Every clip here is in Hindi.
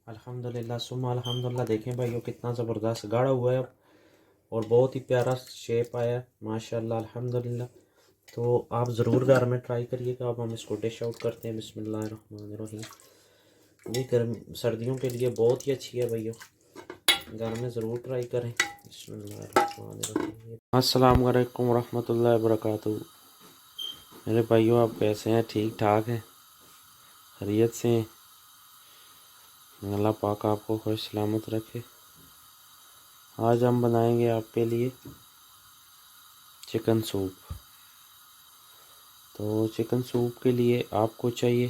अल्हम्दुलिल्लाह सुम्मा अल्हम्दुलिल्लाह। देखें भाइयों कितना ज़बरदस्त गाढ़ा हुआ है और बहुत ही प्यारा शेप आया माशाल्लाह अल्हम्दुलिल्लाह। तो आप ज़रूर घर में ट्राई करिएगा। अब हम इसको डिश आउट करते हैं। बिस्मिल्लाहिर्रहमानिर्रहीम। ये गर्म सर्दियों के लिए बहुत ही अच्छी है भाइयों, घर में ज़रूर ट्राई करें। बिस्मिल्लाहिर्रहमानिर्रहीम। अस्सलाम वालेकुम रहमतुल्लाहि व बरकातुहू। मेरे भाइयों आप कैसे हैं? ठीक ठाक हैं? खैरियत से हैं? अल्लाह पाक आपको खुश सलामत रखे। आज हम बनाएंगे आपके लिए चिकन सूप। तो चिकन सूप के लिए आपको चाहिए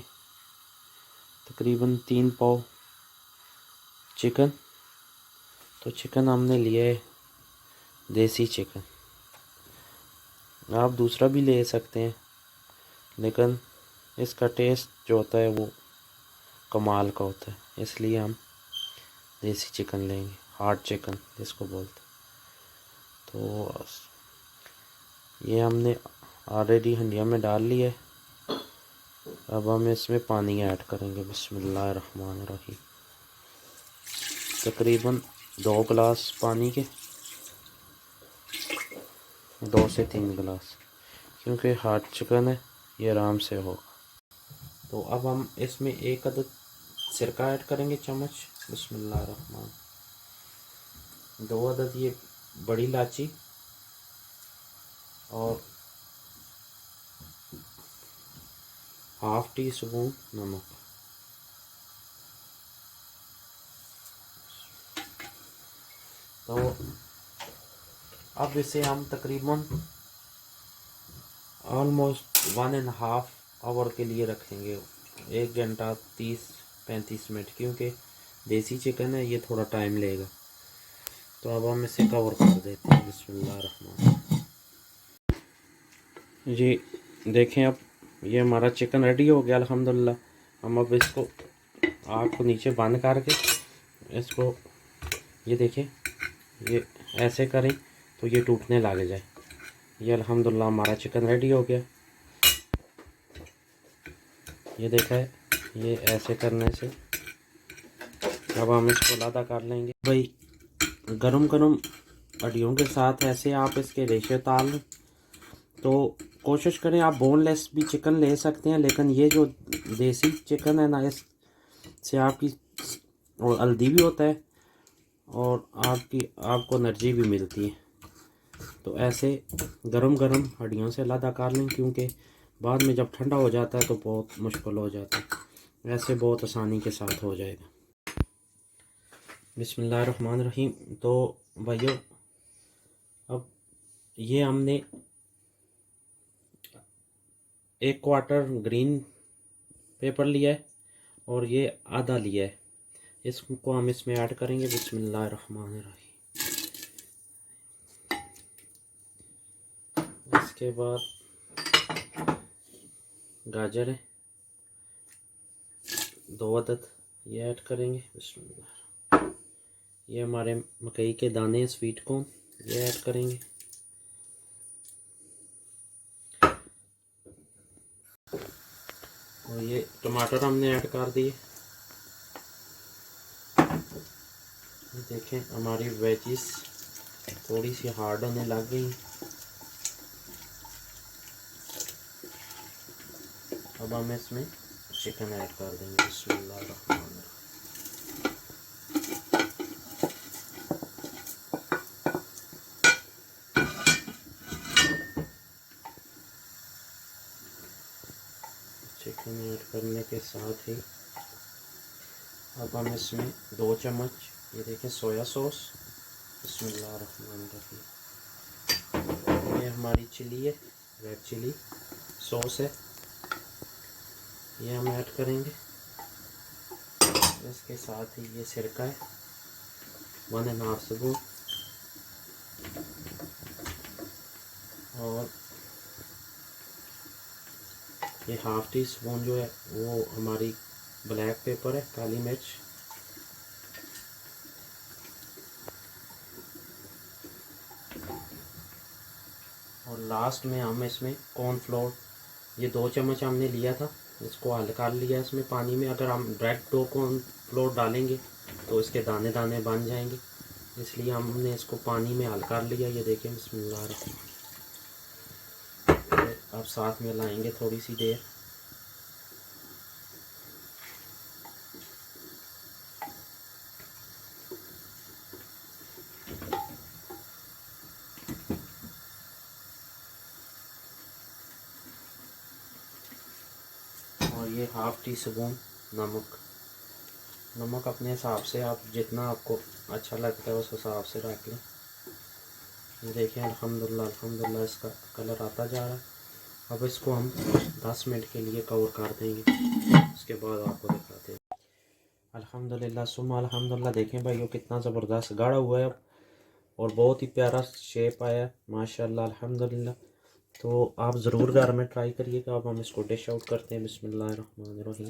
तकरीबन 3 पाव चिकन। तो चिकन हमने लिया है देसी चिकन, आप दूसरा भी ले सकते हैं, लेकिन इसका टेस्ट जो होता है वो कमाल का होता है, इसलिए हम देसी चिकन लेंगे, हार्ड चिकन जिसको बोलते हैं। तो ये हमने ऑलरेडी हंडिया में डाल लिया है। अब हम इसमें पानी ऐड करेंगे। बिस्मिल्लाहिर्रहमानिर्रहीम। तकरीबन 2 गिलास पानी के, 2 से 3 गिलास, क्योंकि हार्ड चिकन है ये आराम से होगा। तो अब हम इसमें 1 अदद सिरका ऐड करेंगे चम्मच। बिस्मिल्लाहिर्रहमान। 2 अदद ये बड़ी इलायची और ½ टी स्पून नमक। तो अब इसे हम तकरीबन ऑलमोस्ट 1.5 आवर के लिए रखेंगे, 1 घंटा 30-35 मिनट, क्योंकि देसी चिकन है ये थोड़ा टाइम लेगा। तो अब हम इसे कवर कर देते हैं। बिस्मिल्लाहिर्रहमान जी। देखें अब ये हमारा चिकन रेडी हो गया अल्हम्दुलिल्लाह। हम अब इसको आग को नीचे बंद करके इसको ये देखें, ये ऐसे करें तो ये टूटने लग जाए। ये अल्हम्दुलिल्लाह हमारा चिकन रेडी हो गया। ये देखा है, ये ऐसे करने से अब हम इसको लादा कर लेंगे। भाई गरम गरम हड्डियों के साथ ऐसे आप इसके रेशे ताल लें। तो कोशिश करें, आप बोनलेस भी चिकन ले सकते हैं, लेकिन ये जो देसी चिकन है ना, इससे आपकी और हल्दी भी होता है और आपको एनर्जी भी मिलती है। तो ऐसे गरम गरम हड्डियों से अलग कर लें, क्योंकि बाद में जब ठंडा हो जाता है तो बहुत मुश्किल हो जाता है। ऐसे बहुत आसानी के साथ हो जाएगा। बिस्मिल्लाहिर्रहमानिर्रहीम। तो भाइयों अब ये हमने 1/4 ग्रीन पेपर लिया है और ये आधा लिया है, इसको हम इसमें ऐड करेंगे। बिस्मिल्लाहिर्रहमानिर्रहीम। इसके बाद गाजर है 2 अदद, ये ऐड करेंगे। बिस्मिल्लाह। ये हमारे मकई के दाने स्वीट कॉर्न, ये ऐड करेंगे। और ये टमाटर हमने ऐड कर दिए। ये देखें हमारी वेजिस थोड़ी सी हार्ड होने लग गई। अब हम इसमें चिकन ऐड कर देंगे। बिस्मिल्लाहिर्रहमानिर्रहीम। चिकन ऐड करने के साथ ही अब हम इसमें 2 चम्मच ये देखें सोया सॉस। बिस्मिल्लाहिर्रहमानिर्रहीम। ये हमारी चिली है, रेड चिली सॉस है, ये हम ऐड करेंगे। इसके साथ ही ये सिरका है 1.5 स्पून, और ये ½ टी स्पून जो है वो हमारी ब्लैक पेपर है, काली मिर्च। और लास्ट में हम इसमें कॉर्नफ्लोर, ये 2 चम्मच हमने लिया था, इसको हल कर लिया इसमें पानी में। अगर हम डायरेक्ट डो को फ्लोर डालेंगे तो इसके दाने दाने बन जाएंगे, इसलिए हमने इसको पानी में हल कर लिया। ये देखें, बिस्मिल्लाह। अब साथ में लाएंगे थोड़ी सी देर। और ये हाफ़ टी स्पून नमक अपने हिसाब से, आप जितना आपको अच्छा लगता है उस हिसाब से रख लें। ये देखें, अल्हम्दुलिल्लाह इसका कलर आता जा रहा है। अब इसको हम 10 मिनट के लिए कवर कर देंगे, उसके बाद आपको दिखाते हैं। अल्हम्दुलिल्लाह सुम्मा अल्हम्दुलिल्लाह। देखें भाई, वो कितना ज़बरदस्त गाढ़ा हुआ है और बहुत ही प्यारा शेप आया है माशाल्लाह अल्हम्दुलिल्लाह। तो आप ज़रूर घर में ट्राई करिएगा। अब हम इसको डिश आउट करते हैं। बिस्मिल्लाहिर्रहमानिर्रहीम।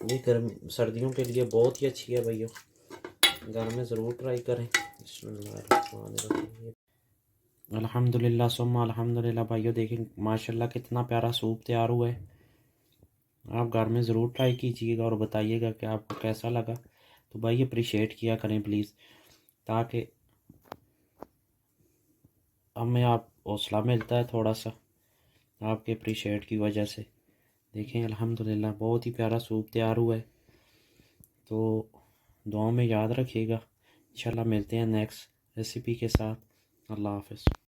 ये गर्मी सर्दियों के लिए बहुत ही अच्छी है भैया, घर में ज़रूर ट्राई करें। बिस्मिल्लाहिर्रहमानिर्रहीम। अल्हम्दुलिल्लाह सुम्मा अल्हम्दुलिल्लाह। भाइयों देखें माशाल्लाह कितना प्यारा सूप तैयार हुआ है। आप घर में ज़रूर ट्राई कीजिएगा और बताइएगा कि आपको कैसा लगा। तो भाई अप्रिशिएट किया करें प्लीज़, ताकि हमें आप हौसला मिलता है थोड़ा सा आपके अप्रिशिएट की वजह से। देखें अल्हम्दुलिल्लाह बहुत ही प्यारा सूप तैयार हुआ है। तो दुआ में याद रखिएगा। इंशाल्लाह मिलते हैं नेक्स्ट रेसिपी के साथ। अल्लाह हाफ़िज़।